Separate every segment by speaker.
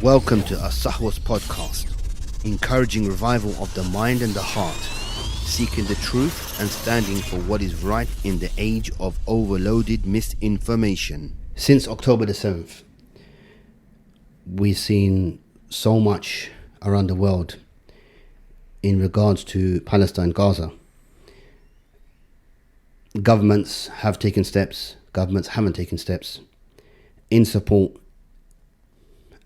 Speaker 1: Welcome to As-Sahwa's podcast, encouraging revival of the mind and the heart, seeking the truth and standing for what is right in the age of overloaded misinformation. Since October the 7th, we've seen so much around the world in regards to Palestine, Gaza. Governments have taken steps, governments haven't taken steps in support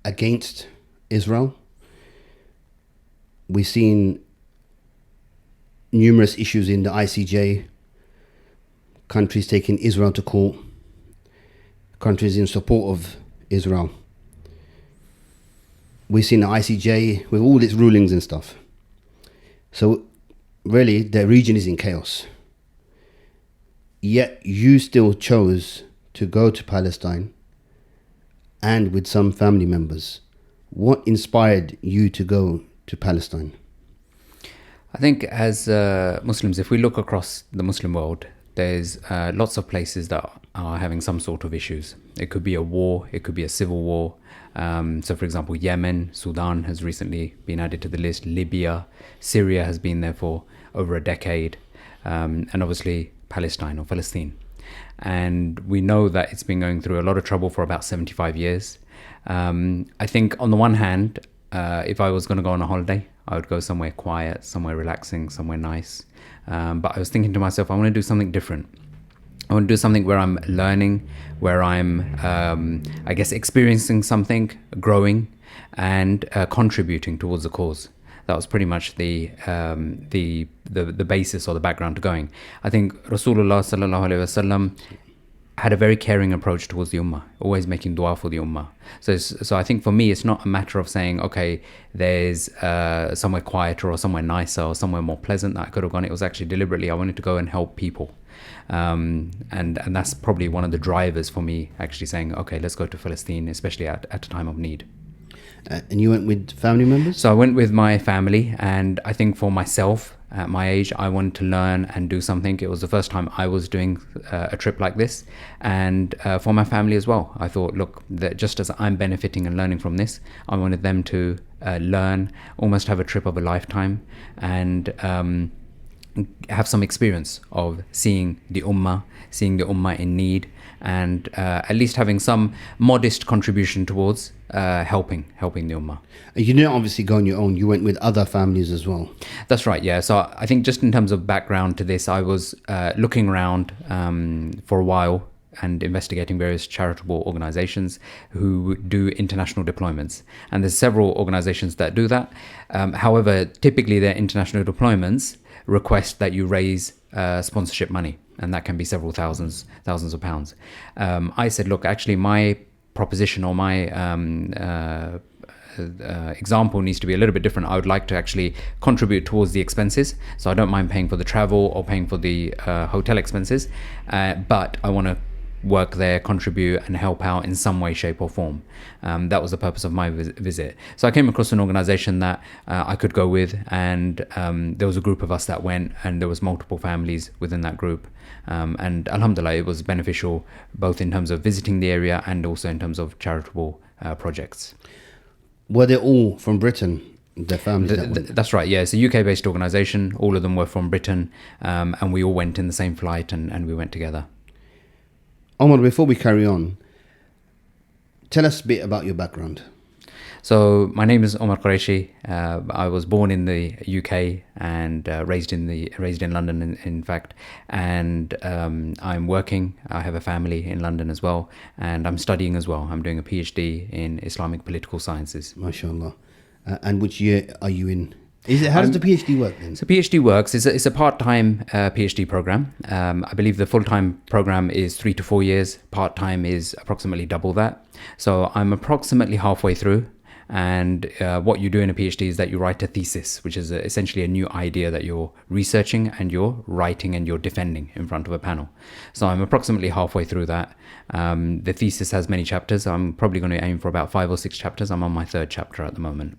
Speaker 1: against Israel. We've seen numerous issues in the ICJ, countries taking Israel to court, countries in support of Israel. We've seen the ICJ with all its rulings and stuff. So really, the region is in chaos. Yet you still chose to go to Palestine and with some family members. What inspired you to go to Palestine?
Speaker 2: I think as Muslims, if we look across the Muslim world, there's lots of places that are having some sort of issues. It could be a war, it could be a civil war. So for example, Yemen, Sudan has recently been added to the list. Libya, Syria has been there for over a decade. And obviously Palestine or Palestine. And we know that it's been going through a lot of trouble for about 75 years. I think on the one hand, if I was going to go on a holiday, I would go somewhere quiet, somewhere relaxing, somewhere nice. But I was thinking to myself, I want to do something different. I want to do something where I'm learning, where I'm, I guess, experiencing something, growing, and contributing towards the cause. That was pretty much the basis or the background to going. I think Rasulullah sallallahu alaihi wasallam had a very caring approach towards the ummah, always making dua for the ummah. So I think for me, it's not a matter of saying, okay, there's somewhere quieter or somewhere nicer or somewhere more pleasant that I could have gone. It was actually deliberately, I wanted to go and help people. And that's probably one of the drivers for me actually saying, okay, let's go to Palestine, especially at a time of need.
Speaker 1: And you went with family members?
Speaker 2: So I went with my family, and I think for myself, at my age, I wanted to learn and do something. It was the first time I was doing a trip like this. And for my family as well, I thought, look, that just as I'm benefiting and learning from this, I wanted them to learn, almost have a trip of a lifetime, and have some experience of seeing the ummah in need, and at least having some modest contribution towards helping the ummah.
Speaker 1: You didn't obviously go on your own, you went with other families as well.
Speaker 2: That's right, yeah. So I think just in terms of background to this, I was looking around for a while and investigating various charitable organizations who do international deployments. And there's several organizations that do that. However, typically their international deployments request that you raise sponsorship money, and that can be several thousands of pounds. I said, look, actually my proposition or my example needs to be a little bit different. I would like to actually contribute towards the expenses, so I don't mind paying for the travel or paying for the hotel expenses, but I want to work there, contribute and help out in some way, shape or form. That was the purpose of my visit. So I came across an organization that I could go with, and there was a group of us that went, and there was multiple families within that group. And alhamdulillah, it was beneficial both in terms of visiting the area and also in terms of charitable projects.
Speaker 1: Were they all from Britain? The families
Speaker 2: that's right, yeah. It's a UK-based organization. All of them were from Britain, and we all went in the same flight, and we went together.
Speaker 1: Omar, before we carry on, tell us a bit about your background.
Speaker 2: So my name is Omar Qureshi. I was born in the UK and raised in London, in fact. And I'm working. I have a family in London as well, and I'm studying as well. I'm doing a PhD in Islamic political sciences.
Speaker 1: MashaAllah. And which year are you in? How does the PhD work then?
Speaker 2: So PhD works. It's a part-time PhD program. I believe the full-time program is 3 to 4 years. Part-time is approximately double that. So I'm approximately halfway through. And what you do in a PhD is that you write a thesis, which is essentially a new idea that you're researching and you're writing and you're defending in front of a panel. So I'm approximately halfway through that. The thesis has many chapters. I'm probably going to aim for about 5 or 6 chapters. I'm on my 3rd chapter at the moment.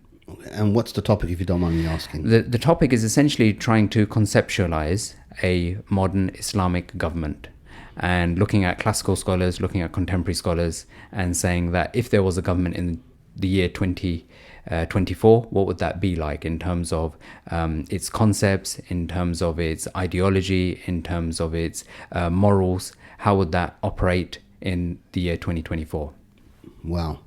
Speaker 1: And what's the topic, if you don't mind me asking?
Speaker 2: The topic is essentially trying to conceptualize a modern Islamic government, and looking at classical scholars, looking at contemporary scholars, and saying that if there was a government in the year 2024, what would that be like in terms of its concepts, in terms of its ideology, in terms of its morals? How would that operate in the year 2024?
Speaker 1: Wow.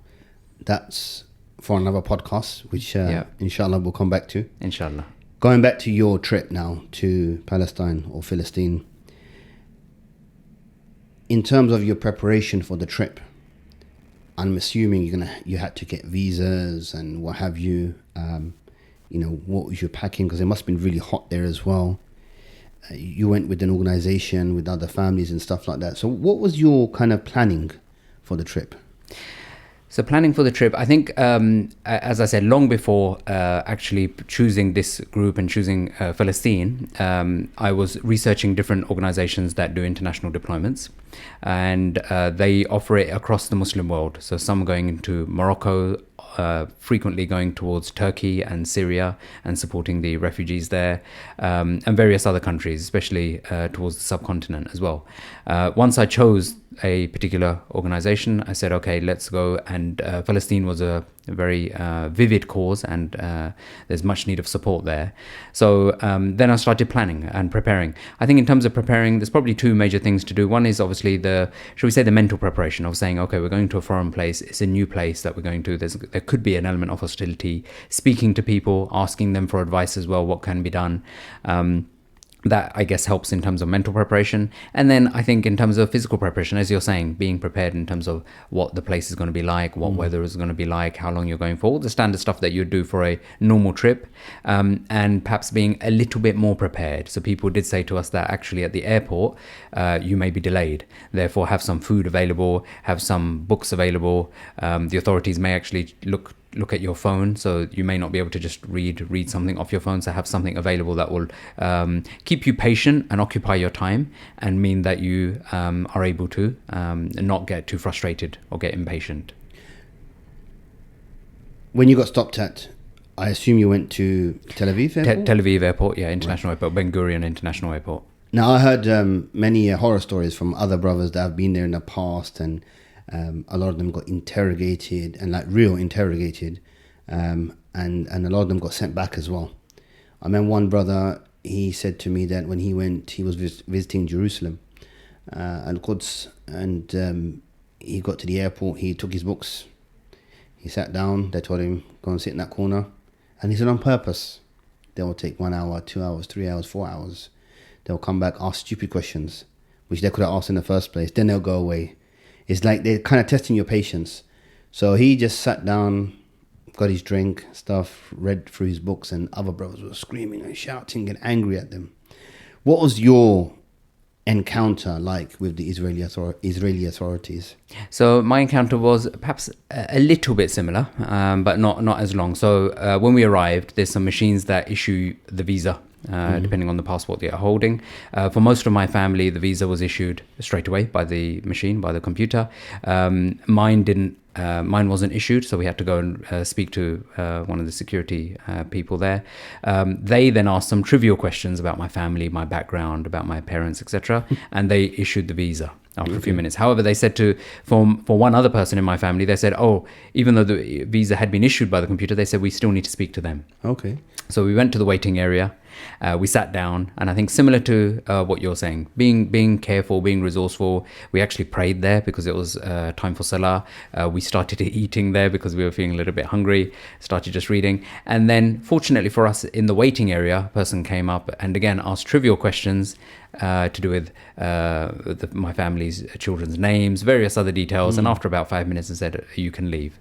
Speaker 1: That's for another podcast, which inshallah we'll come back to.
Speaker 2: Inshallah.
Speaker 1: Going back to your trip now to Palestine or Philistine, in terms of your preparation for the trip, I'm assuming you had to get visas and what have you. What was your packing? Because it must have been really hot there as well. You went with an organization with other families and stuff like that. So what was your kind of planning for the trip?
Speaker 2: So planning for the trip, I think, as I said, long before actually choosing this group and choosing Palestine, I was researching different organizations that do international deployments, and they operate across the Muslim world. So some going into Morocco, frequently going towards Turkey and Syria and supporting the refugees there, and various other countries, especially towards the subcontinent as well. Once I chose a particular organization, I said, okay, let's go. And Palestine was a very vivid cause, and there's much need of support there. So then I started planning and preparing. I think in terms of preparing, there's probably two major things to do. One is obviously the mental preparation of saying, okay, we're going to a foreign place. It's a new place that we're going to. There could be an element of hostility. Speaking to people, asking them for advice as well, what can be done. That, I guess, helps in terms of mental preparation. And then I think in terms of physical preparation, as you're saying, being prepared in terms of what the place is going to be like, what weather is going to be like, how long you're going for, all the standard stuff that you'd do for a normal trip, and perhaps being a little bit more prepared. So people did say to us that actually at the airport, you may be delayed. Therefore, have some food available, have some books available. The authorities may actually look at your phone, so you may not be able to just read something off your phone. So have something available that will keep you patient and occupy your time, and mean that you are able to not get too frustrated or get impatient.
Speaker 1: When you got stopped at, I assume you went to Tel Aviv Airport?
Speaker 2: Tel Aviv Airport, yeah, International Airport, Ben Gurion International Airport.
Speaker 1: Now, I heard many horror stories from other brothers that have been there in the past, and a lot of them got interrogated, and like real interrogated, and a lot of them got sent back as well. I remember one brother, he said to me that when he went, he was visiting Jerusalem, Al-Quds, and he got to the airport, he took his books, he sat down, they told him, go and sit in that corner, and he said on purpose, they will take 1 hour, 2 hours, 3 hours, 4 hours, they'll come back, ask stupid questions, which they could have asked in the first place, then they'll go away. It's like they're kind of testing your patience. So he just sat down, got his drink, stuff, read through his books, and other brothers were screaming and shouting and angry at them. What was your encounter like with the Israeli authorities?
Speaker 2: So my encounter was perhaps a little bit similar, but not as long. So when we arrived, there's some machines that issue the visa, depending on the passport that you're holding. For most of my family, the visa was issued straight away by the machine, by the computer. Mine didn't. Mine wasn't issued, so we had to go and speak to one of the security people there. They then asked some trivial questions about my family, my background, about my parents, etc., and they issued the visa after a few minutes. However, they said for one other person in my family, they said, oh, even though the visa had been issued by the computer, they said we still need to speak to them.
Speaker 1: Okay. So
Speaker 2: we went to the waiting area. We sat down, and I think similar to what you're saying, being careful, being resourceful. We actually prayed there because it was time for Salah. We started eating there because we were feeling a little bit hungry, started just reading. And then fortunately for us, in the waiting area, a person came up and again asked trivial questions to do with my family's children's names, various other details. And after about 5 minutes, they said, you can leave.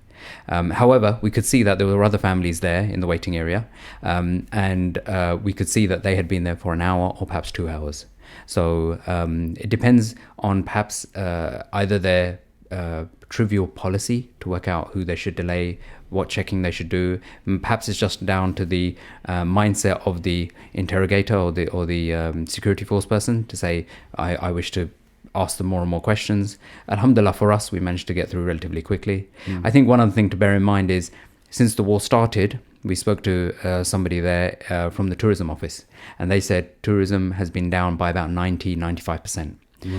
Speaker 2: However, we could see that there were other families there in the waiting area, and we could see that they had been there for an hour or perhaps 2 hours. So it depends on perhaps either their trivial policy to work out who they should delay, what checking they should do. Perhaps it's just down to the mindset of the interrogator or the security force person to say, I wish to ask them more and more questions. Alhamdulillah, for us, we managed to get through relatively quickly. I think one other thing to bear in mind is, since the war started, we spoke to somebody there from the tourism office, and they said tourism has been down by about 90-95%.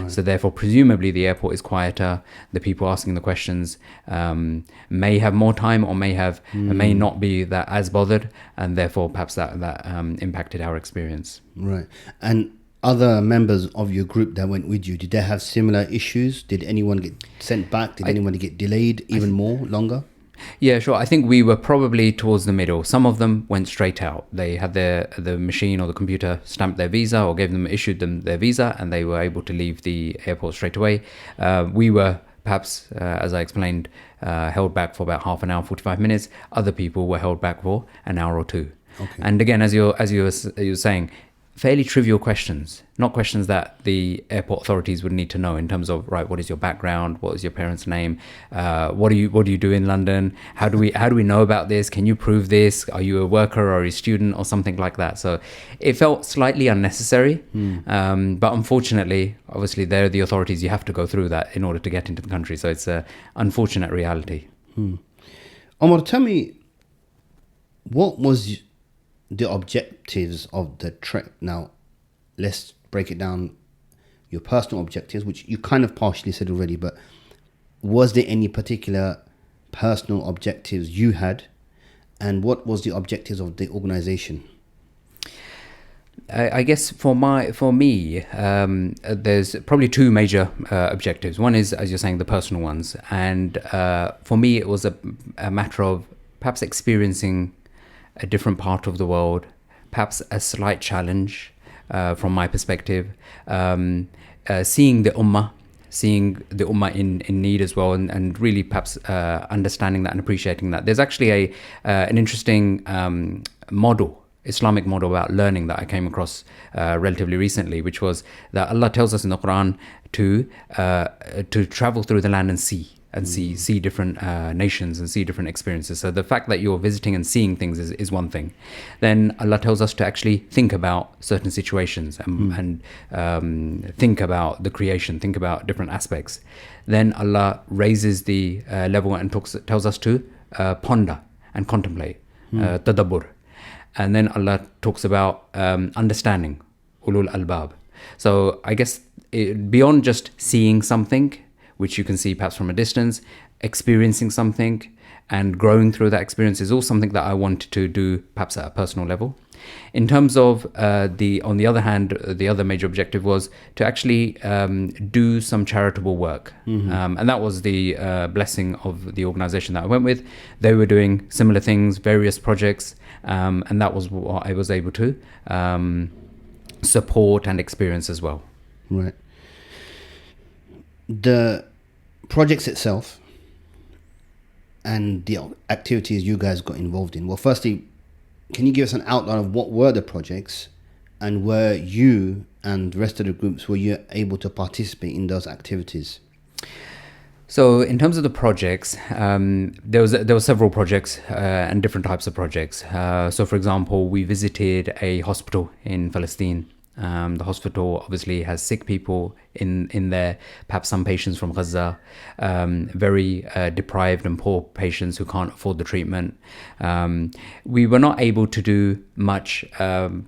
Speaker 2: So therefore, presumably the airport is quieter. The people asking the questions may have more time, or may not be that as bothered, and therefore perhaps that impacted our experience.
Speaker 1: Right. And other members of your group that went with you, did they have similar issues? Did anyone get sent back? Did anyone get delayed even longer?
Speaker 2: Yeah, sure. I think we were probably towards the middle. Some of them went straight out. They had the machine or the computer stamped their visa, or issued them their visa, and they were able to leave the airport straight away. We were perhaps, as I explained, held back for about half an hour, 45 minutes. Other people were held back for an hour or two.
Speaker 1: Okay.
Speaker 2: And again, as you were saying, fairly trivial questions, not questions that the airport authorities would need to know in terms of, right, what is your background, what is your parents' name, what do you do in London, how do we know about this, can you prove this, are you a worker or a student, or something like that. So it felt slightly unnecessary, but unfortunately, obviously they're the authorities, you have to go through that in order to get into the country. So it's an unfortunate reality.
Speaker 1: Omar, tell me, what was the objectives of the trip? Now, let's break it down. Your personal objectives, which you kind of partially said already, but was there any particular personal objectives you had, and what was the objectives of the organization?
Speaker 2: I guess for me, there's probably two major objectives. One is, as you're saying, the personal ones, and for me it was a matter of perhaps experiencing a different part of the world, perhaps a slight challenge from my perspective, seeing the ummah in need as well, and really perhaps understanding that and appreciating that. There's actually an interesting Islamic model about learning that I came across relatively recently, which was that Allah tells us in the Quran to travel through the land and see different nations and see different experiences. So the fact that you're visiting and seeing things is one thing. Then Allah tells us to actually think about certain situations and think about the creation, think about different aspects. Then Allah raises the level and tells us to ponder and contemplate, tadabbur. And then Allah talks about understanding, ulul albab. So I guess beyond just seeing something, which you can see perhaps from a distance, experiencing something and growing through that experience is all something that I wanted to do perhaps at a personal level. In terms of on the other hand, the other major objective was to actually do some charitable work. And that was the blessing of the organization that I went with. They were doing similar things, various projects, and that was what I was able to support and experience as well.
Speaker 1: Right. The projects itself and the activities you guys got involved in. Well, firstly, can you give us an outline of what were the projects, and were you and the rest of the groups, were you able to participate in those activities?
Speaker 2: So in terms of the projects, there were several projects and different types of projects. So for example, we visited a hospital in Palestine. The hospital obviously has sick people in there, perhaps some patients from Gaza, very deprived and poor patients who can't afford the treatment. We were not able to do much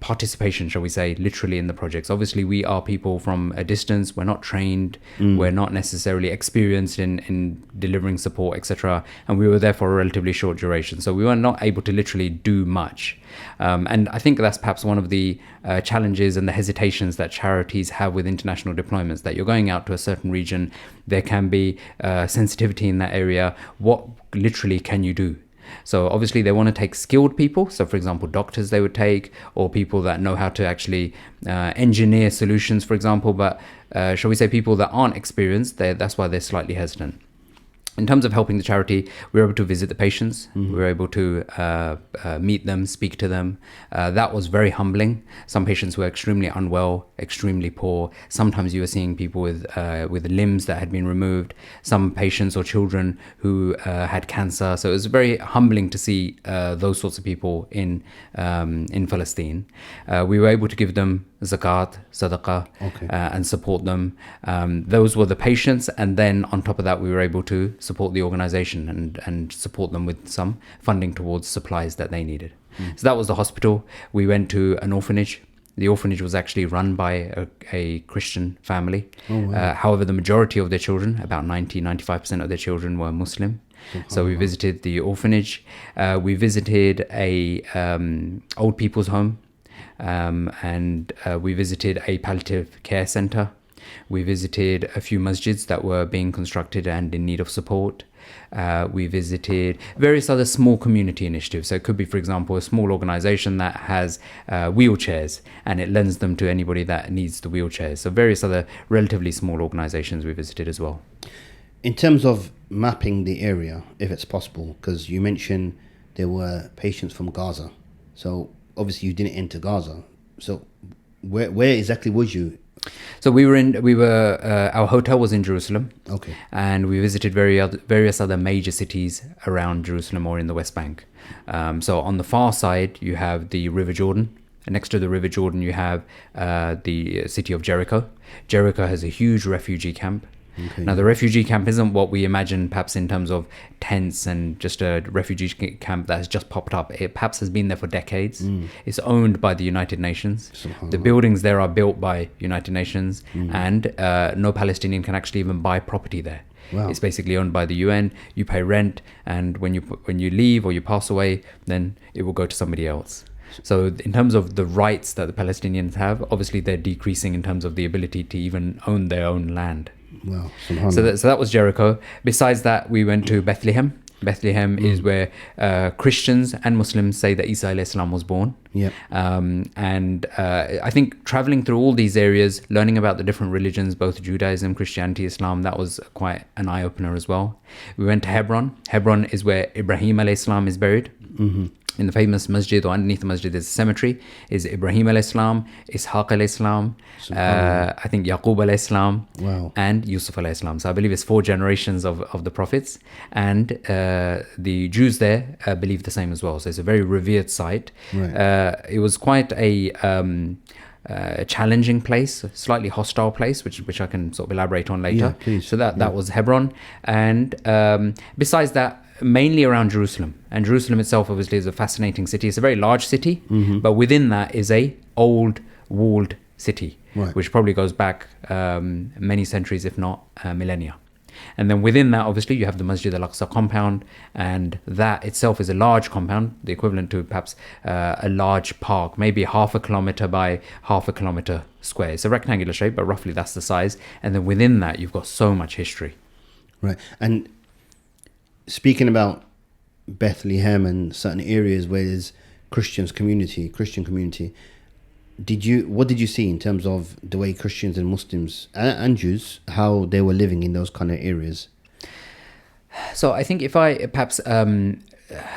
Speaker 2: participation, shall we say, literally in the projects. Obviously, we are people from a distance. We're not trained. We're not necessarily experienced in delivering support, etc. And we were there for a relatively short duration. So we were not able to literally do much. And I think that's perhaps one of the challenges and the hesitations that charities have with international deployments, that you're going out to a certain region, there can be sensitivity in that area. What literally can you do? So obviously they want to take skilled people. So for example, doctors they would take, or people that know how to actually engineer solutions, for example. But shall we say people that aren't experienced, that's why they're slightly hesitant. In terms of helping the charity, we were able to visit the patients. We were able to meet them, speak to them. That was very humbling. Some patients were extremely unwell, extremely poor. Sometimes you were seeing people with limbs that had been removed. Some patients or children who had cancer. So it was very humbling to see those sorts of people in Palestine. We were able to give them zakat, sadaqah, and support them. Those were the patients, and then on top of that, we were able to support the organization and support them with some funding towards supplies that they needed. So that was the hospital. We went to an orphanage The orphanage was actually run by a Christian family.
Speaker 1: Oh, wow.
Speaker 2: However, the majority of their children, about 95% of their children, were Muslim. So we visited the orphanage. We visited a old people's home, and we visited a palliative care center. We visited a few masjids that were being constructed and in need of support. We visited various other small community initiatives. So it could be, for example, a small organization that has wheelchairs and it lends them to anybody that needs the wheelchairs. So various other relatively small organizations we visited as well.
Speaker 1: In terms of mapping the area, if it's possible, because you mentioned there were patients from Gaza. So obviously you didn't enter Gaza. So where exactly was you?
Speaker 2: So our hotel was in Jerusalem.
Speaker 1: Okay.
Speaker 2: And we visited various other major cities around Jerusalem or in the West Bank. So on the far side, you have the River Jordan. And next to the River Jordan, you have the city of Jericho. Jericho has a huge refugee camp.
Speaker 1: Okay.
Speaker 2: Now, the refugee camp isn't what we imagine perhaps in terms of tents and just a refugee camp that has just popped up. It perhaps has been there for decades. It's owned by the United Nations. The buildings there are built by United Nations, and no Palestinian can actually even buy property there.
Speaker 1: Wow.
Speaker 2: It's basically owned by the UN. You pay rent, and when you leave or you pass away, then it will go to somebody else. So in terms of the rights that the Palestinians have, obviously they're decreasing in terms of the ability to even own their own land.
Speaker 1: Wow.
Speaker 2: So that was Jericho. Besides that, we went to Bethlehem. Bethlehem is where Christians and Muslims say that Isa alayhi salam was born.
Speaker 1: Yep.
Speaker 2: And I think traveling through all these areas, learning about the different religions, both Judaism, Christianity, Islam, that was quite an eye-opener as well. We went to Hebron. Hebron is where Ibrahim alayhi salam is buried. In the famous masjid, or underneath the masjid, there's a cemetery. Is Ibrahim alayhi salam, Ishaq alayhi salam, I think Yaqub alayhi salam,
Speaker 1: wow,
Speaker 2: and Yusuf alayhi salam. So I believe it's 4 generations of the prophets, and the Jews there believe the same as well. So it's a very revered site.
Speaker 1: Right.
Speaker 2: It was quite a challenging place, a slightly hostile place, which I can sort of elaborate on later.
Speaker 1: Yeah, please.
Speaker 2: So that was Hebron, and besides that, mainly around Jerusalem. And Jerusalem itself obviously is a fascinating city. It's a very large city, but within that is a old walled city,
Speaker 1: right,
Speaker 2: which probably goes back many centuries, if not millennia. And then within that, obviously, you have the Masjid al-Aqsa compound, and that itself is a large compound, the equivalent to perhaps a large park, maybe 0.5 kilometer by 0.5 kilometer square. It's a rectangular shape, but roughly that's the size. And then within that, you've got so much history.
Speaker 1: Right. And speaking about Bethlehem and certain areas where there's Christian community, what did you see in terms of the way Christians and Muslims and Jews, how they were living in those kind of areas?
Speaker 2: So I think if I perhaps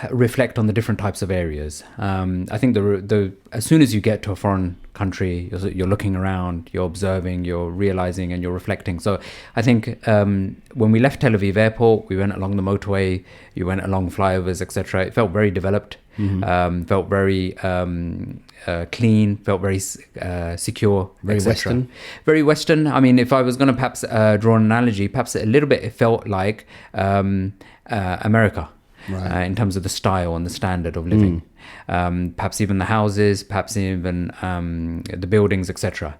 Speaker 2: reflect on the different types of areas, I think the as soon as you get to a foreign country, you're looking around, you're observing, you're realizing, and you're reflecting. So I think when we left Tel Aviv airport, we went along the motorway, you went along flyovers, etc. It felt very developed, felt very clean, felt very secure,
Speaker 1: very Western.
Speaker 2: Very Western. I mean, if I was going to perhaps draw an analogy, perhaps a little bit, it felt like America.
Speaker 1: Right.
Speaker 2: In terms of the style and the standard of living, perhaps even the houses, perhaps even the buildings, etc.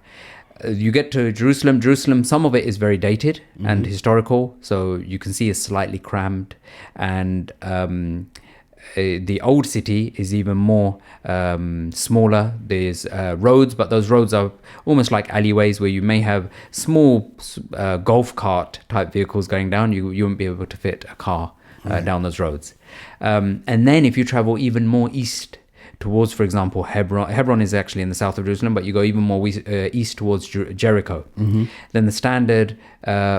Speaker 2: You get to Jerusalem, some of it is very dated and historical, so you can see it's slightly crammed, and the old city is even more smaller. There's roads, but those roads are almost like alleyways where you may have small golf cart type vehicles going down. You wouldn't be able to fit a car down those roads. And then if you travel even more east towards, for example, Hebron is actually in the south of Jerusalem, but you go even more east towards Jericho, then the standard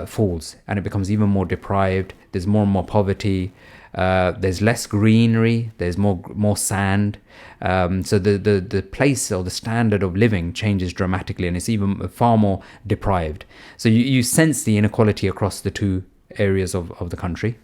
Speaker 2: falls and it becomes even more deprived. There's more and more poverty. There's less greenery. There's more sand. So the place or the standard of living changes dramatically, and it's even far more deprived. So you sense the inequality across the two areas of the country.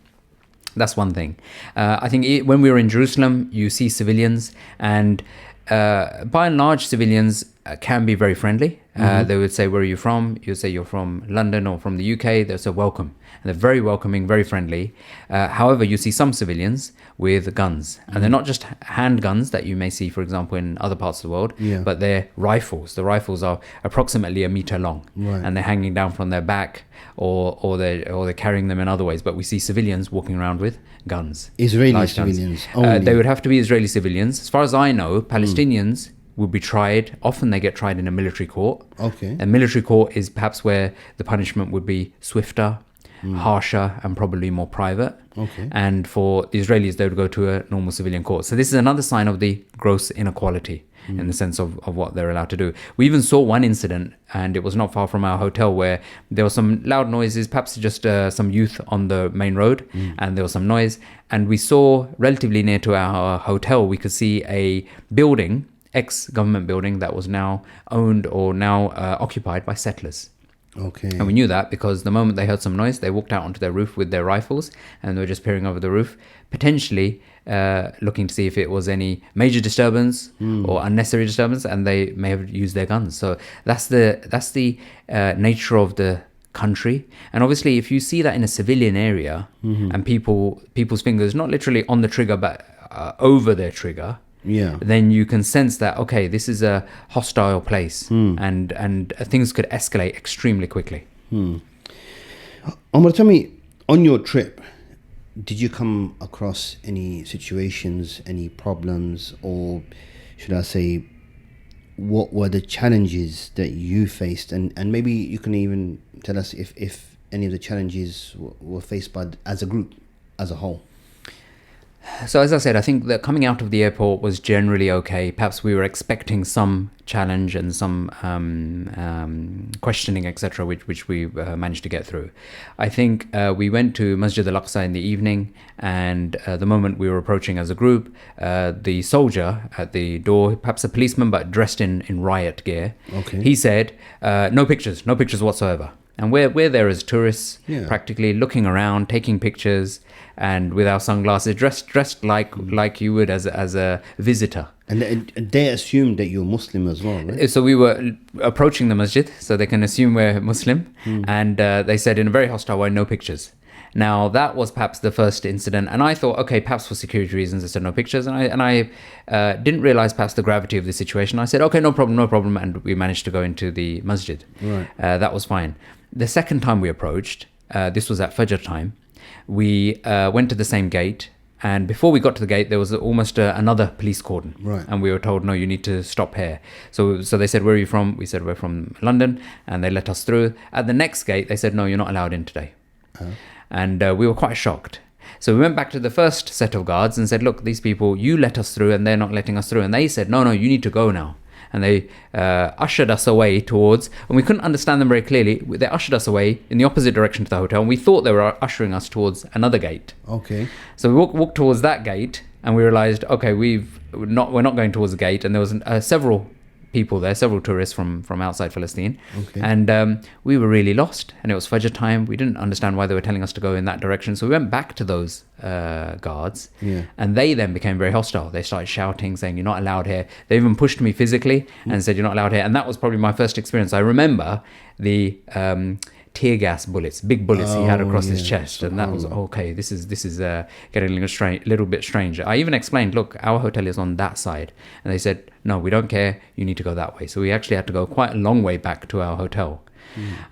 Speaker 2: That's one thing. I think when we were in Jerusalem, you see civilians, and by and large, civilians can be very friendly. They would say, where are you from? You'd say you're from London or from the UK. They'll say welcome. And they're very welcoming, very friendly. However, you see some civilians with guns. And they're not just handguns that you may see, for example, in other parts of the world, but they're rifles. The rifles are approximately 1 meter long. And they're hanging down from their back or they're carrying them in other ways. But we see civilians walking around with guns.
Speaker 1: Israeli civilians only.
Speaker 2: They would have to be Israeli civilians. As far as I know, Palestinians will be tried. Often they get tried in a military court.
Speaker 1: Okay.
Speaker 2: A military court is perhaps where the punishment would be swifter, harsher, and probably more private.
Speaker 1: Okay.
Speaker 2: And for the Israelis, they would go to a normal civilian court. So this is another sign of the gross inequality in the sense of what they're allowed to do. We even saw one incident, and it was not far from our hotel, where there were some loud noises, perhaps just some youth on the main road, and there was some noise. And we saw relatively near to our hotel, we could see a building, ex-government building, that was now owned or now occupied by settlers.
Speaker 1: Okay.
Speaker 2: And we knew that because the moment they heard some noise, they walked out onto their roof with their rifles, and they were just peering over the roof, potentially looking to see if it was any major disturbance or unnecessary disturbance, and they may have used their guns. So that's the nature of the country. And obviously, if you see that in a civilian area and people's fingers not literally on the trigger but over their trigger, then you can sense that, okay, this is a hostile place, and things could escalate extremely quickly.
Speaker 1: Omar, tell me, on your trip, did you come across any situations, any problems, or should I say, what were the challenges that you faced? And maybe you can even tell us if any of the challenges were faced by as a group, as a whole.
Speaker 2: So as I said, I think that coming out of the airport was generally okay. Perhaps we were expecting some challenge and some questioning, etc., which we managed to get through. I think we went to Masjid al-Aqsa in the evening, and the moment we were approaching as a group, the soldier at the door, perhaps a policeman but dressed in riot gear, he said, no pictures whatsoever. And we're there as tourists, practically looking around, taking pictures, and with our sunglasses, dressed like you would as a visitor.
Speaker 1: And they assumed that you're Muslim as well, right?
Speaker 2: So we were approaching the masjid, so they can assume we're Muslim. And they said in a very hostile way, no pictures. Now, that was perhaps the first incident. And I thought, okay, perhaps for security reasons, they said no pictures. And I didn't realize perhaps the gravity of the situation. I said, okay, no problem. And we managed to go into the masjid.
Speaker 1: Right.
Speaker 2: That was fine. The second time we approached, this was at Fajr time, we went to the same gate. And before we got to the gate, there was almost another police cordon.
Speaker 1: Right.
Speaker 2: And we were told, no, you need to stop here. So they said, where are you from? We said, we're from London. And they let us through. At the next gate, they said, no, you're not allowed in today. And we were quite shocked. So we went back to the first set of guards and said, look, these people, you let us through and they're not letting us through. And they said, no, you need to go now. And they ushered us away towards, and we couldn't understand them very clearly. They ushered us away in the opposite direction to the hotel, and we thought they were ushering us towards another gate.
Speaker 1: Okay.
Speaker 2: So we walked towards that gate, and we realized, okay, we're not going towards the gate. And there was several people there, several tourists from outside Palestine.
Speaker 1: Okay.
Speaker 2: And we were really lost, and it was Fajr time. We didn't understand why they were telling us to go in that direction. So we went back to those guards, and they then became very hostile. They started shouting, saying, you're not allowed here. They even pushed me physically and said, you're not allowed here. And that was probably my first experience. I remember the tear gas bullets, big bullets he had across his chest, and that was okay. This is getting a little bit strange. I even explained, look, our hotel is on that side, and they said, no, we don't care. You need to go that way. So we actually had to go quite a long way back to our hotel.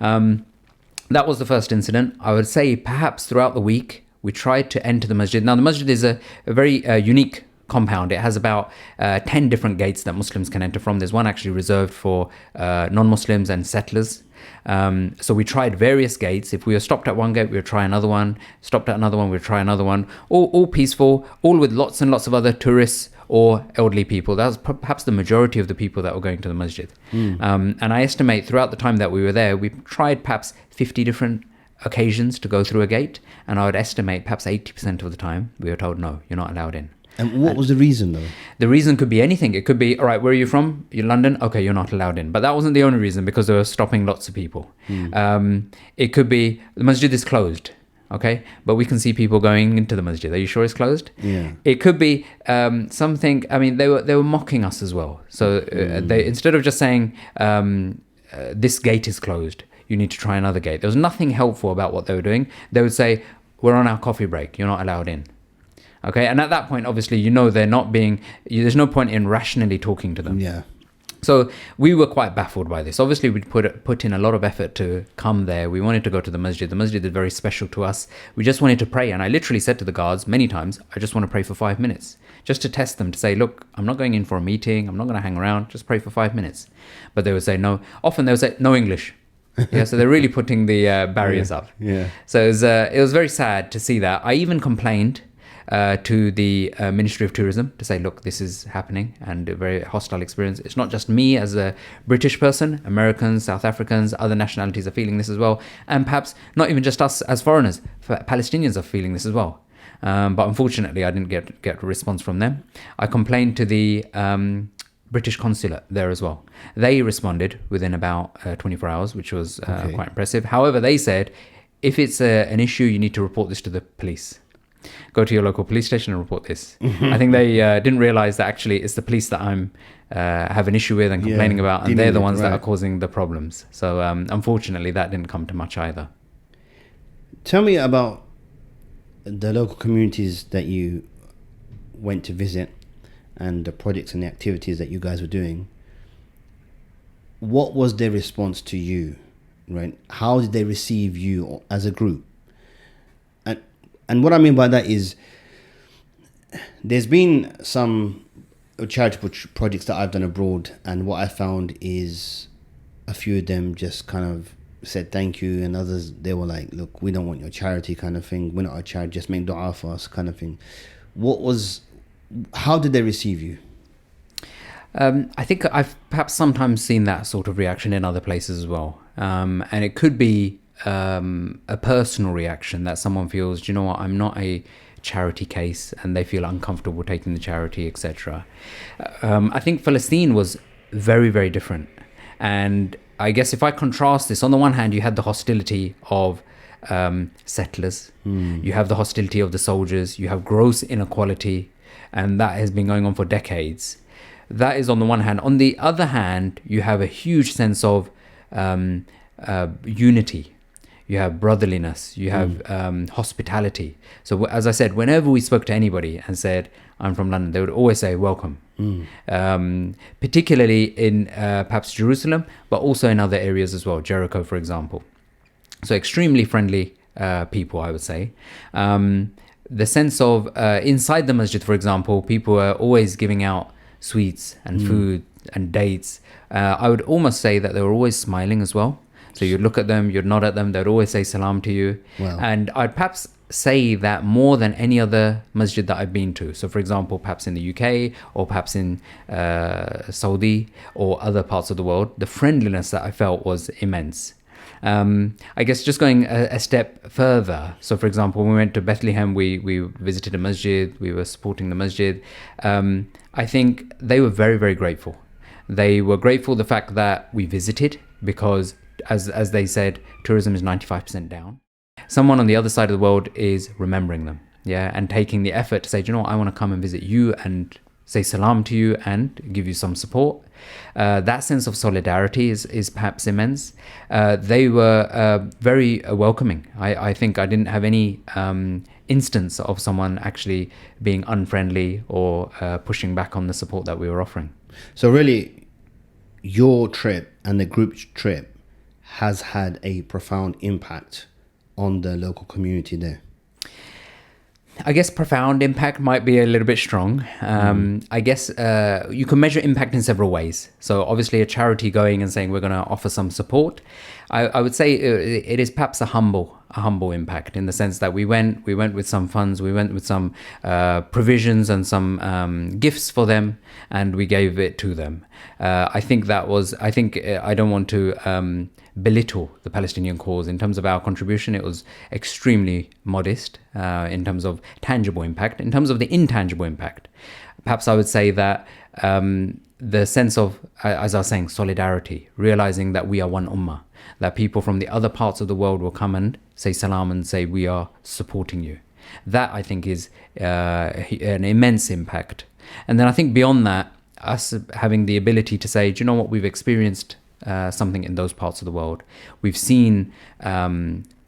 Speaker 2: That was the first incident. I would say perhaps throughout the week we tried to enter the masjid. Now the masjid is a very unique compound. It has about 10 different gates that Muslims can enter from. There's one actually reserved for non-Muslims and settlers. So we tried various gates. If we were stopped at one gate, we would try another one. Stopped at another one, we would try another one. All peaceful, all with lots and lots of other tourists or elderly people. That was perhaps the majority of the people that were going to the masjid. And I estimate throughout the time that we were there, we tried perhaps 50 different occasions to go through a gate. And I would estimate perhaps 80% of the time we were told, no, you're not allowed in.
Speaker 1: And what was the reason though? The
Speaker 2: reason could be anything. It could be, all right, where are you from? You're London? Okay, you're not allowed in. But that wasn't the only reason, because they were stopping lots of people. It could be, the masjid is closed. Okay, but we can see people going into the masjid. Are you sure it's closed?
Speaker 1: Yeah.
Speaker 2: It could be something. I mean, they were mocking us as well. So they, instead of just saying this gate is closed, you need to try another gate. There was nothing helpful about what they were doing. They would say, we're on our coffee break. You're not allowed in. Okay, and at that point, obviously, you know they're not being. There's no point in rationally talking to them.
Speaker 1: Yeah.
Speaker 2: So we were quite baffled by this. Obviously, we put in a lot of effort to come there. We wanted to go to the masjid. The masjid is very special to us. We just wanted to pray. And I literally said to the guards many times, I just want to pray for 5 minutes. Just to test them, to say, look, I'm not going in for a meeting. I'm not going to hang around. Just pray for 5 minutes. But they would say no. Often they would say, no English. Yeah, so they're really putting the barriers up.
Speaker 1: Yeah.
Speaker 2: So it was very sad to see that. I even complained to the Ministry of Tourism to say, look, this is happening, and a very hostile experience. It's not just me as a British person, Americans, South Africans, other nationalities are feeling this as well. And perhaps not even just us as foreigners, Palestinians are feeling this as well. But unfortunately, I didn't get a response from them. I complained to the British consulate there as well. They responded within about 24 hours, which was quite impressive. However, they said, if it's an issue, you need to report this to the police. Go to your local police station and report this. I think they didn't realize that actually it's the police that I'm have an issue with and complaining about, and they're the ones that are causing the problems. So unfortunately, that didn't come to much either.
Speaker 1: Tell me about the local communities that you went to visit and the projects and the activities that you guys were doing. What was their response to you, right? How did they receive you as a group? And what I mean by that is, there's been some charitable projects that I've done abroad, and what I found is a few of them just kind of said thank you, and others, they were like, look, we don't want your charity kind of thing. We're not a charity, just make dua for us kind of thing. How did they receive you?
Speaker 2: I think I've perhaps sometimes seen that sort of reaction in other places as well. And it could be a personal reaction that someone feels, do you know what, I'm not a charity case, and they feel uncomfortable taking the charity, etc. I think Palestine was very, very different. And I guess if I contrast this, on the one hand, you had the hostility of settlers, you have the hostility of the soldiers, you have gross inequality, and that has been going on for decades. That is on the one hand. On the other hand, you have a huge sense of unity. You have brotherliness, you have hospitality. So as I said, whenever we spoke to anybody and said, I'm from London, they would always say, welcome. Particularly in perhaps Jerusalem, but also in other areas as well, Jericho, for example. So extremely friendly people, I would say. The sense of inside the masjid, for example, people are always giving out sweets and food and dates. I would almost say that they were always smiling as well. So you'd look at them, you'd nod at them, they'd always say salam to you.
Speaker 1: Wow.
Speaker 2: And I'd perhaps say that more than any other masjid that I've been to. So for example, perhaps in the UK or perhaps in Saudi or other parts of the world, the friendliness that I felt was immense. I guess just going a step further. So for example, when we went to Bethlehem, we visited a masjid, we were supporting the masjid. I think they were very, very grateful. They were grateful the fact that we visited, because as they said, tourism is 95% down. Someone on the other side of the world is remembering them, and taking the effort to say, do you know what, I want to come and visit you and say salam to you and give you some support. That sense of solidarity is perhaps immense. They were very welcoming. I think I didn't have any instance of someone actually being unfriendly or pushing back on the support that we were offering.
Speaker 1: So really, your trip and the group's trip has had a profound impact on the local community there.
Speaker 2: I guess profound impact might be a little bit strong. I guess you can measure impact in several ways. So obviously a charity going and saying we're going to offer some support. I would say it is perhaps a humble impact, in the sense that we went with some funds, we went with some provisions and some gifts for them, and we gave it to them. I don't want to belittle the Palestinian cause. In terms of our contribution, it was extremely modest in terms of tangible impact. In terms of the intangible impact, perhaps I would say that the sense of, as I was saying, solidarity, realizing that we are one ummah, that people from the other parts of the world will come and say salam and say we are supporting you. That I think is an immense impact. And then I think beyond that, us having the ability to say, do you know what, we've experienced something in those parts of the world. We've seen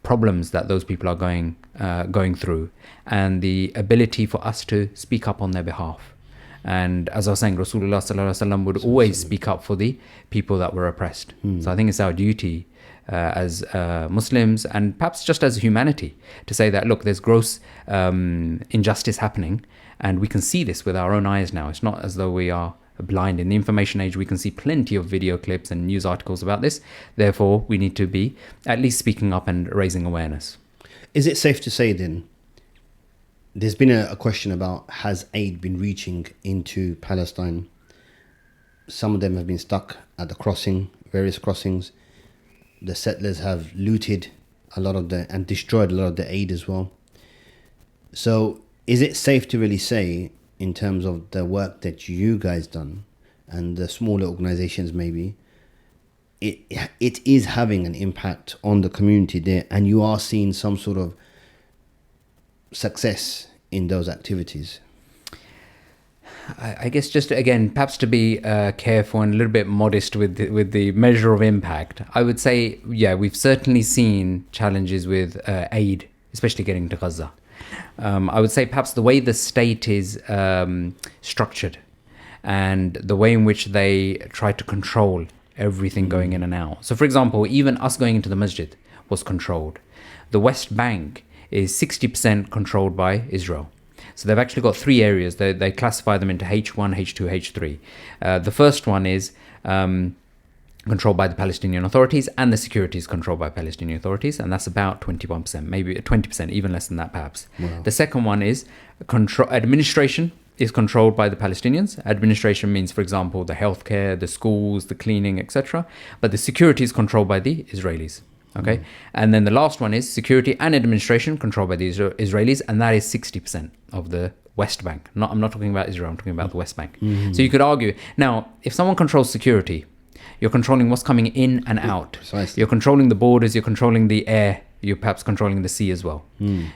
Speaker 2: problems that those people are going through, and the ability for us to speak up on their behalf. And as I was saying, Rasulullah sallallahu alaihi wasallam would always speak up for the people that were oppressed. So I think it's our duty as Muslims, and perhaps just as humanity, to say that, look, there's gross injustice happening, and we can see this with our own eyes now. It's not as though we are blind. In the information age, we can see plenty of video clips and news articles about this. Therefore, we need to be at least speaking up and raising awareness.
Speaker 1: Is it safe to say then, there's been a question about, has aid been reaching into Palestine? Some of them have been stuck at the various crossings. The settlers have looted and destroyed a lot of the aid as well. So is it safe to really say, in terms of the work that you guys done and the smaller organizations maybe, it is having an impact on the community there, and you are seeing some sort of success in those activities?
Speaker 2: I guess just again, perhaps to be careful and a little bit modest with the measure of impact, I would say, yeah, we've certainly seen challenges with aid, especially getting to Gaza. I would say perhaps the way the state is structured and the way in which they try to control everything going in and out. So for example, even us going into the masjid was controlled. The West Bank is 60% controlled by Israel. So they've actually got three areas. They classify them into H1, H2, H3. The first one is controlled by the Palestinian Authorities, and the security is controlled by Palestinian Authorities, and that's about 21%, maybe 20%, even less than that perhaps.
Speaker 1: Wow.
Speaker 2: The second one is administration is controlled by the Palestinians. Administration means, for example, the healthcare, the schools, the cleaning, etc. But the security is controlled by the Israelis. Okay, and then the last one is security and administration controlled by the Israelis, and that is 60% of the West Bank. I'm not talking about Israel, I'm talking about the West Bank. So you could argue, now, if someone controls security, you're controlling what's coming in and out.
Speaker 1: Precisely.
Speaker 2: You're controlling the borders, you're controlling the air, you're perhaps controlling the sea as well.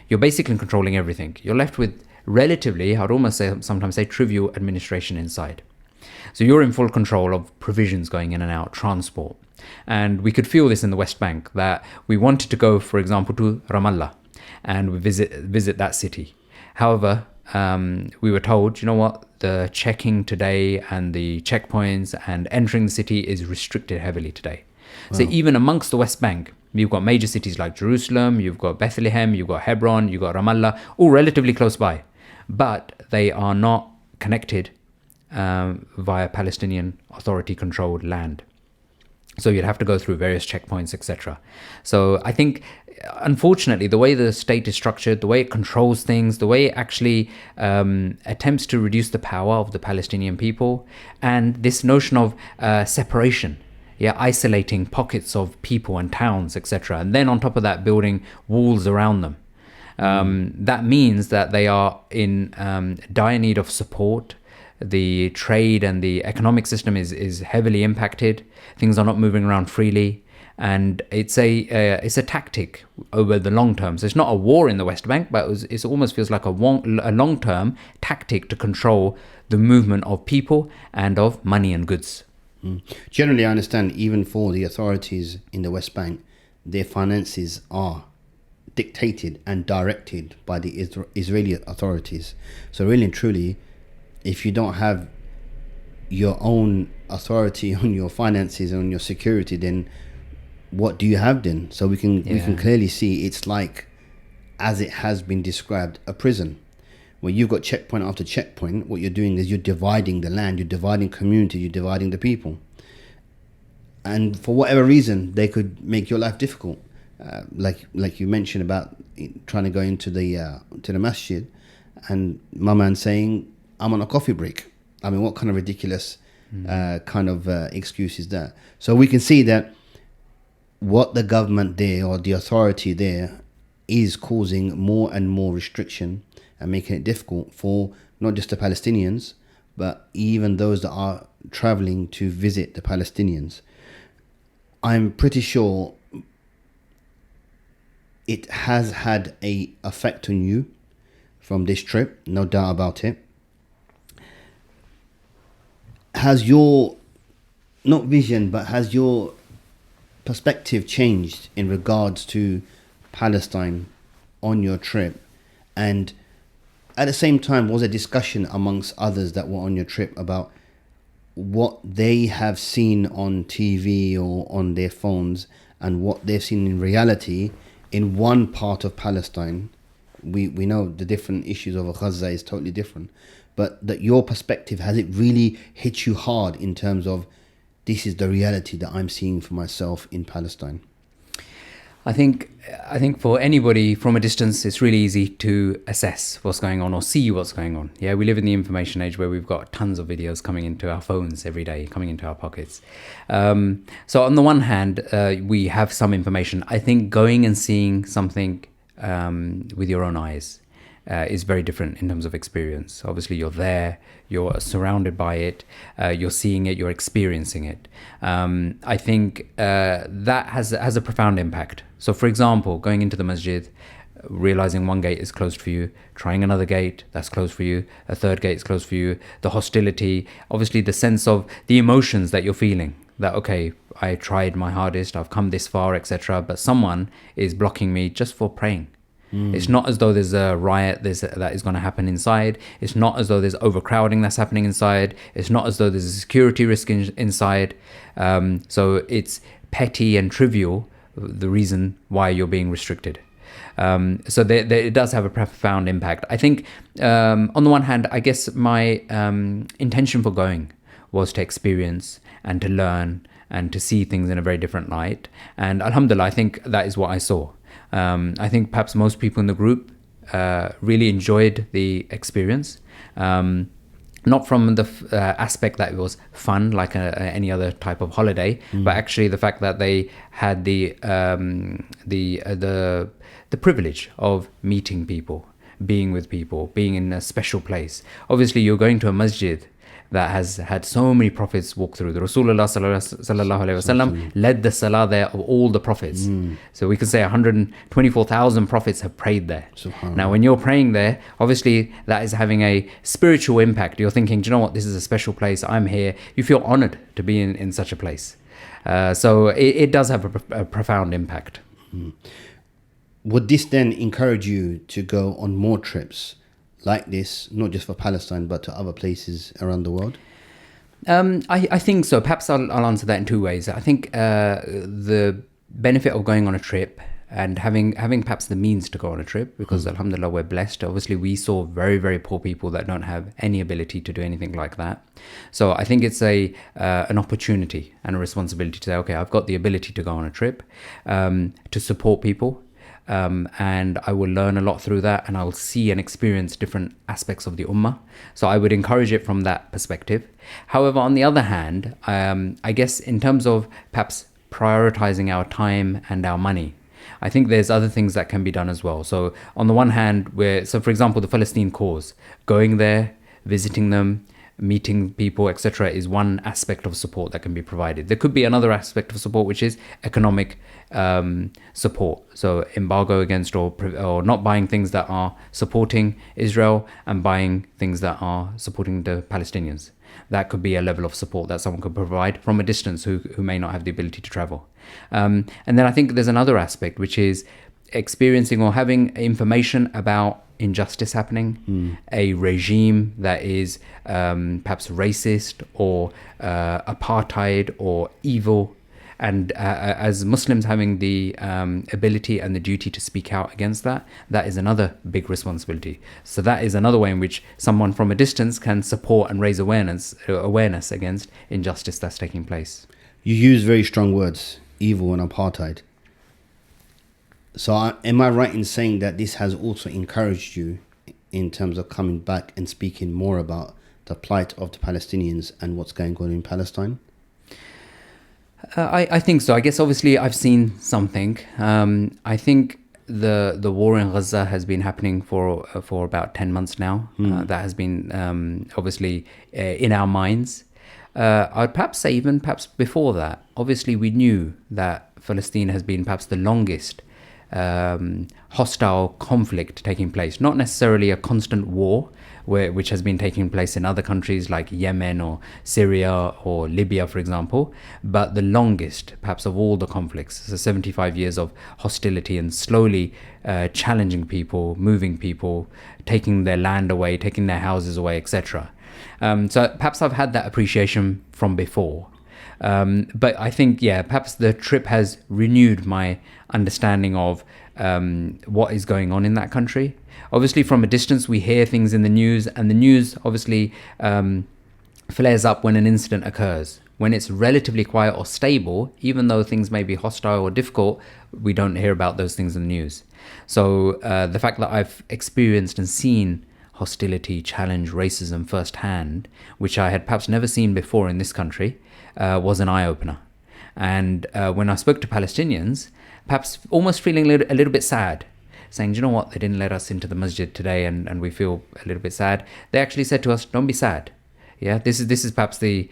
Speaker 2: You're basically controlling everything. You're left with relatively, I'd almost say, sometimes say, trivial administration inside. So you're in full control of provisions going in and out, transport. And we could feel this in the West Bank, that we wanted to go, for example, to Ramallah and we visit that city. However, we were told, you know what, the checking today and the checkpoints and entering the city is restricted heavily today. Wow. So even amongst the West Bank, you've got major cities like Jerusalem, you've got Bethlehem, you've got Hebron, you've got Ramallah, all relatively close by, but they are not connected via Palestinian Authority controlled land. So you'd have to go through various checkpoints, etc. So I think, unfortunately, the way the state is structured, the way it controls things, the way it actually attempts to reduce the power of the Palestinian people, and this notion of separation, isolating pockets of people and towns, etc. And then on top of that, building walls around them. That means that they are in dire need of support. The trade and the economic system is heavily impacted. Things are not moving around freely, and it's a tactic over the long term. So it's not a war in the West Bank, but it almost feels like a long-term tactic to control the movement of people and of money and goods.
Speaker 1: Generally, I understand, even for the authorities in the West Bank, their finances are dictated and directed by the Israeli authorities. So really and truly, if you don't have your own authority on your finances and on your security, then what do you have then? So we can clearly see it's like, as it has been described, a prison where you've got checkpoint after checkpoint. What you're doing is you're dividing the land, you're dividing community, you're dividing the people, and for whatever reason they could make your life difficult. Like you mentioned about trying to go into the masjid, and my man saying, I'm on a coffee break. I mean, what kind of ridiculous excuse is that? So we can see that what the government there, or the authority there, is causing more and more restriction and making it difficult for not just the Palestinians, but even those that are traveling to visit the Palestinians. I'm pretty sure it has had a effect on you from this trip, no doubt about it. Has your, not vision, but has your perspective changed in regards to Palestine on your trip? And at the same time, was a discussion amongst others that were on your trip about what they have seen on TV or on their phones and what they've seen in reality in one part of Palestine? We know the different issues of Gaza is totally different, but that your perspective, has it really hit you hard in terms of this is the reality that I'm seeing for myself in Palestine?
Speaker 2: I think for anybody from a distance, it's really easy to assess what's going on or see what's going on. Yeah, we live in the information age where we've got tons of videos coming into our phones every day, coming into our pockets. So on the one hand, we have some information. I think going and seeing something with your own eyes is very different in terms of experience. Obviously, you're there, you're surrounded by it, you're seeing it, you're experiencing it. I think that has a profound impact. So, for example, going into the masjid, realizing one gate is closed for you, trying another gate that's closed for you, a third gate is closed for you, the hostility, obviously the sense of the emotions that you're feeling. That, okay, I tried my hardest, I've come this far, etc., but someone is blocking me just for praying. It's not as though there's a riot that is going to happen inside. It's not as though there's overcrowding that's happening inside. It's not as though there's a security risk inside. So it's petty and trivial, the reason why you're being restricted. So it does have a profound impact. I think on the one hand, I guess my intention for going was to experience and to learn and to see things in a very different light. And alhamdulillah, I think that is what I saw. I think perhaps most people in the group really enjoyed the experience. Not from the aspect that it was fun like any other type of holiday, but actually the fact that they had the privilege of meeting people, being with people, being in a special place. Obviously, you're going to a masjid that has had so many prophets walk through. The Rasulullah sallallahu alaihi wasallam led the salah there of all the prophets. So we can say 124,000 prophets have prayed there. Now, when you're praying there, obviously that is having a spiritual impact. You're thinking, do you know what? This is a special place. I'm here. You feel honored to be in such a place. So it does have a profound impact.
Speaker 1: Would this then encourage you to go on more trips like this, not just for Palestine, but to other places around the world?
Speaker 2: I think so. Perhaps I'll answer that in two ways. I think the benefit of going on a trip and having perhaps the means to go on a trip, because alhamdulillah, we're blessed. Obviously, we saw very, very poor people that don't have any ability to do anything like that. So I think it's an opportunity and a responsibility to say, okay, I've got the ability to go on a trip, to support people. And I will learn a lot through that, and I will see and experience different aspects of the ummah. So I would encourage it from that perspective. However, on the other hand, I guess in terms of perhaps prioritizing our time and our money, I think there's other things that can be done as well. So on the one hand, so for example, the Palestine cause, going there, visiting them, meeting people, etc., is one aspect of support that can be provided. There could be another aspect of support, which is economic support. So embargo against or not buying things that are supporting Israel and buying things that are supporting the Palestinians. That could be a level of support that someone could provide from a distance who may not have the ability to travel. And then I think there's another aspect, which is experiencing or having information about injustice happening, a regime that is perhaps racist or apartheid or evil, and as Muslims having the ability and the duty to speak out against that is another big responsibility. So that is another way in which someone from a distance can support and raise awareness against injustice that's taking place.
Speaker 1: You use very strong words, evil and apartheid. So am I right in saying that this has also encouraged you in terms of coming back and speaking more about the plight of the Palestinians and what's going on in Palestine?
Speaker 2: I think so. I guess obviously I've seen something. I think the war in Gaza has been happening for about 10 months now. That has been obviously in our minds. I'd perhaps say even perhaps before that. Obviously we knew that Palestine has been perhaps the longest hostile conflict taking place, not necessarily a constant war, which has been taking place in other countries like Yemen or Syria or Libya, for example, but the longest, perhaps, of all the conflicts. So 75 years of hostility and slowly challenging people, moving people, taking their land away, taking their houses away, etc. So perhaps I've had that appreciation from before. But I think, perhaps the trip has renewed my understanding of what is going on in that country. Obviously, from a distance, we hear things in the news, and the news obviously flares up when an incident occurs. When it's relatively quiet or stable, even though things may be hostile or difficult, we don't hear about those things in the news. So the fact that I've experienced and seen hostility, challenge, racism firsthand, which I had perhaps never seen before in this country, was an eye-opener. And when I spoke to Palestinians, perhaps almost feeling a little bit sad, saying, do you know what, they didn't let us into the masjid today and we feel a little bit sad. They actually said to us, don't be sad. Yeah, this is perhaps the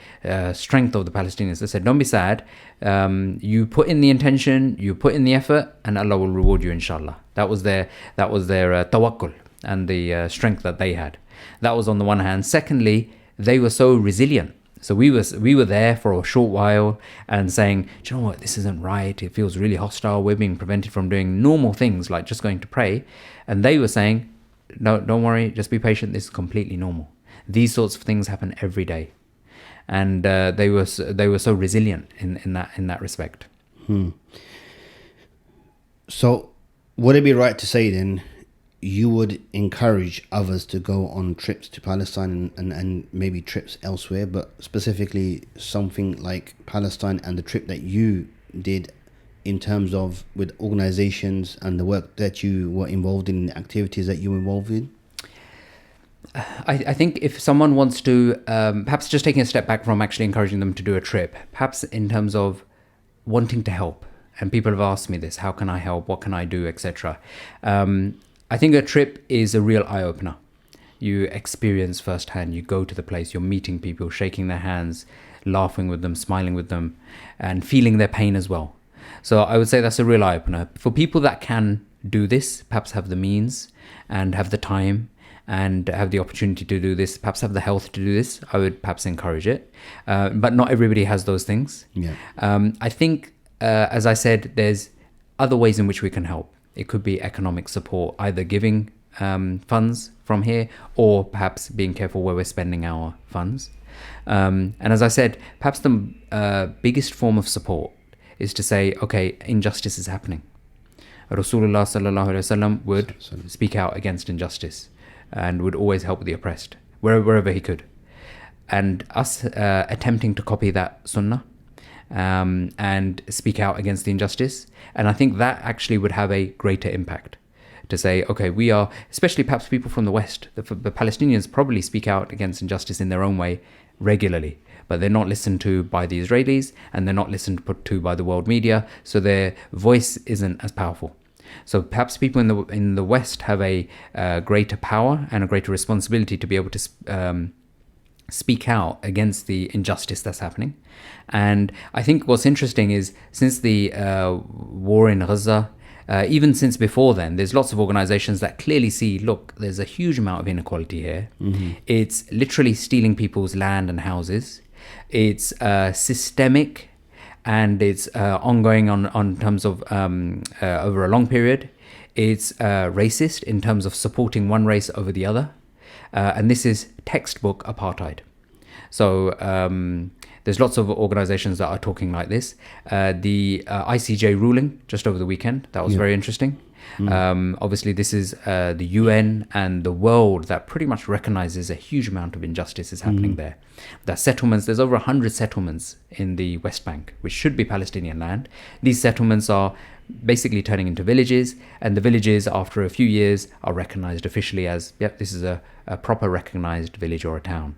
Speaker 2: strength of the Palestinians. They said, don't be sad. You put in the intention, you put in the effort, and Allah will reward you, inshallah. That was their tawakkul and the strength that they had. That was on the one hand. Secondly, they were so resilient. So we were there for a short while and saying, do you know what, this isn't right. It feels really hostile. We're being prevented from doing normal things like just going to pray. And they were saying, no, don't worry, just be patient. This is completely normal. These sorts of things happen every day. And they were so resilient in that respect.
Speaker 1: So would it be right to say then you would encourage others to go on trips to Palestine and maybe trips elsewhere, but specifically something like Palestine and the trip that you did in terms of with organizations and the work that you were involved in, the activities that you were involved in?
Speaker 2: I think if someone wants to, perhaps just taking a step back from actually encouraging them to do a trip, perhaps in terms of wanting to help, and people have asked me this, how can I help, what can I do, etc. I think a trip is a real eye-opener. You experience firsthand, you go to the place, you're meeting people, shaking their hands, laughing with them, smiling with them, and feeling their pain as well. So I would say that's a real eye-opener. For people that can do this, perhaps have the means and have the time and have the opportunity to do this, perhaps have the health to do this, I would perhaps encourage it. But not everybody has those things.
Speaker 1: Yeah.
Speaker 2: I think, as I said, there's other ways in which we can help. It could be economic support, either giving funds from here or perhaps being careful where we're spending our funds. And as I said, perhaps the biggest form of support is to say, okay, injustice is happening. Rasulullah sallallahu alaihi wasallam would speak out against injustice and would always help the oppressed wherever he could. And us attempting to copy that sunnah and speak out against the injustice, and I think that actually would have a greater impact. To say, okay, we are, especially perhaps people from the West, the Palestinians probably speak out against injustice in their own way regularly, but they're not listened to by the Israelis and they're not listened to by the world media, so their voice isn't as powerful. So perhaps people in the West have a greater power and a greater responsibility to be able to speak out against the injustice that's happening. And I think what's interesting is since the war in Gaza, even since before then, there's lots of organizations that clearly see, look, there's a huge amount of inequality here. Mm-hmm. It's literally stealing people's land and houses. It's systemic, and it's ongoing on terms of over a long period. It's racist in terms of supporting one race over the other. And this is textbook apartheid. So there's lots of organizations that are talking like this. The ICJ ruling just over the weekend, that was very interesting. Obviously, this is the UN and the world that pretty much recognizes a huge amount of injustice is happening there. That settlements, there's over 100 settlements in the West Bank, which should be Palestinian land. These settlements are basically turning into villages, and the villages, after a few years, are recognized officially as, yep, this is a proper recognized village or a town.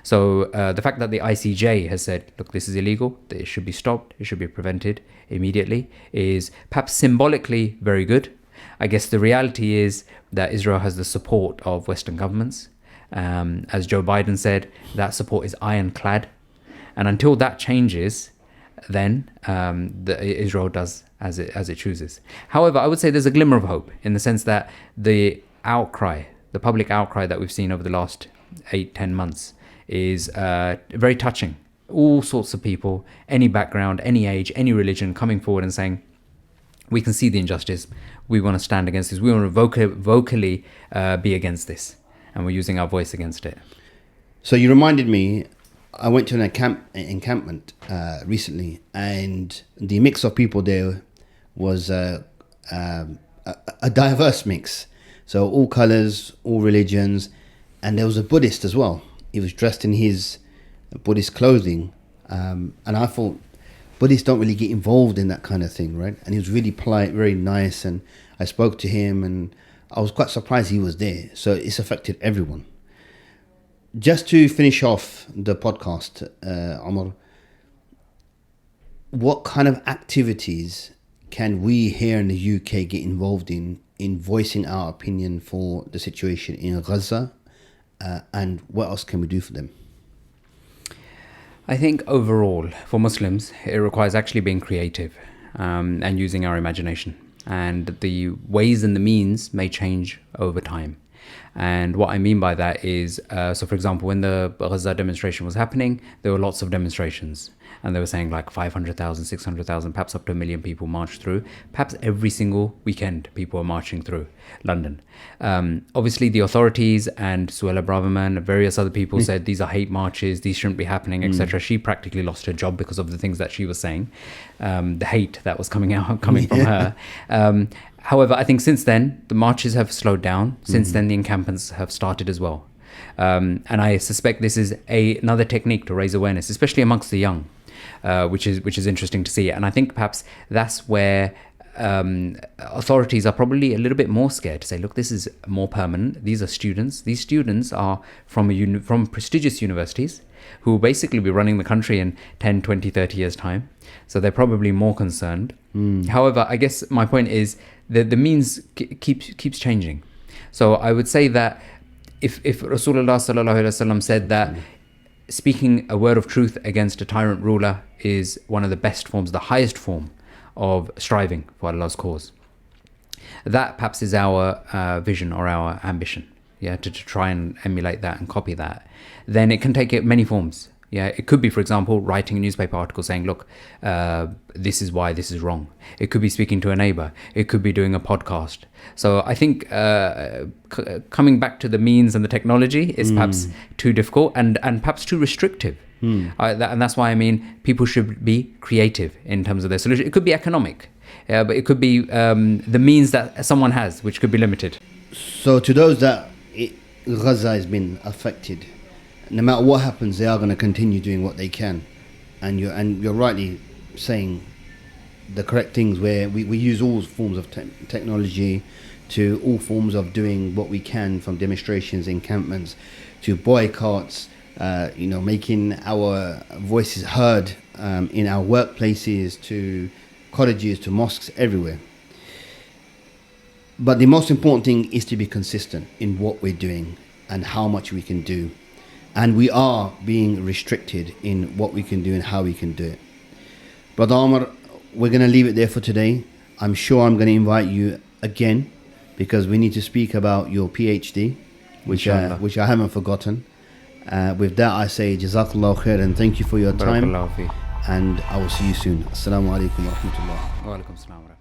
Speaker 2: So the fact that the ICJ has said, look, this is illegal, that it should be stopped, it should be prevented immediately, is perhaps symbolically very good. I guess the reality is that Israel has the support of Western governments. As Joe Biden said, that support is ironclad. And until that changes, then Israel does as it chooses. However, I would say there's a glimmer of hope in the sense that the public outcry that we've seen over the last 8-10 months is very touching. All sorts of people, any background, any age, any religion, coming forward and saying, we can see the injustice, we want to stand against this, we want to vocally be against this, and we're using our voice against it.
Speaker 1: So you reminded me, I went to an encampment recently, and the mix of people there was a diverse mix. So all colours, all religions, and there was a Buddhist as well. He was dressed in his Buddhist clothing, and I thought Buddhists don't really get involved in that kind of thing, right? And he was really polite, very nice, and I spoke to him, and I was quite surprised he was there. So it's affected everyone. Just to finish off the podcast, Omar, what kind of activities can we here in the UK get involved in voicing our opinion for the situation in Gaza, and what else can we do for them?
Speaker 2: I think overall, for Muslims, it requires actually being creative and using our imagination. And the ways and the means may change over time. And what I mean by that is, so for example, when the Gaza demonstration was happening, there were lots of demonstrations. And they were saying like 500,000, 600,000, perhaps up to 1 million people marched through. Perhaps every single weekend, people were marching through London. Obviously, the authorities and Suella Braverman and various other people said these are hate marches, these shouldn't be happening, etc. She practically lost her job because of the things that she was saying, the hate that was coming from her. However, I think since then, the marches have slowed down. Since then, the encampments have started as well. And I suspect this is another technique to raise awareness, especially amongst the young, which is interesting to see. And I think perhaps that's where authorities are probably a little bit more scared to say, look, this is more permanent. These are students. These students are from prestigious universities who will basically be running the country in 10, 20, 30 years' time. So they're probably more concerned. However, I guess my point is that the means keeps changing. So I would say that if Rasulullah sallallahu alaihi wasallam said that speaking a word of truth against a tyrant ruler is one of the best forms, the highest form of striving for Allah's cause, that perhaps is our vision or our ambition, to try and emulate that and copy that. Then it can take many forms. It could be, for example, writing a newspaper article saying, look, this is why this is wrong. It could be speaking to a neighbor. It could be doing a podcast. So I think coming back to the means and the technology is perhaps too difficult and perhaps too restrictive. And that's why I mean people should be creative in terms of their solution. It could be economic, but it could be the means that someone has, which could be limited.
Speaker 1: So to those that Gaza has been affected, no matter what happens, they are going to continue doing what they can, and you're rightly saying the correct things, where we use all forms of technology to all forms of doing what we can, from demonstrations, encampments, to boycotts, making our voices heard in our workplaces, to colleges, to mosques, everywhere. But the most important thing is to be consistent in what we're doing and how much we can do. And we are being restricted in what we can do and how we can do it. Brother Omar, we're going to leave it there for today. I'm sure I'm going to invite you again, because we need to speak about your PhD, which I haven't forgotten. With that, I say Jazakallah khair, and thank you for your time. And I will see you soon. Assalamu alaikum wa rahmatullah.
Speaker 2: Wa alaikum assalam.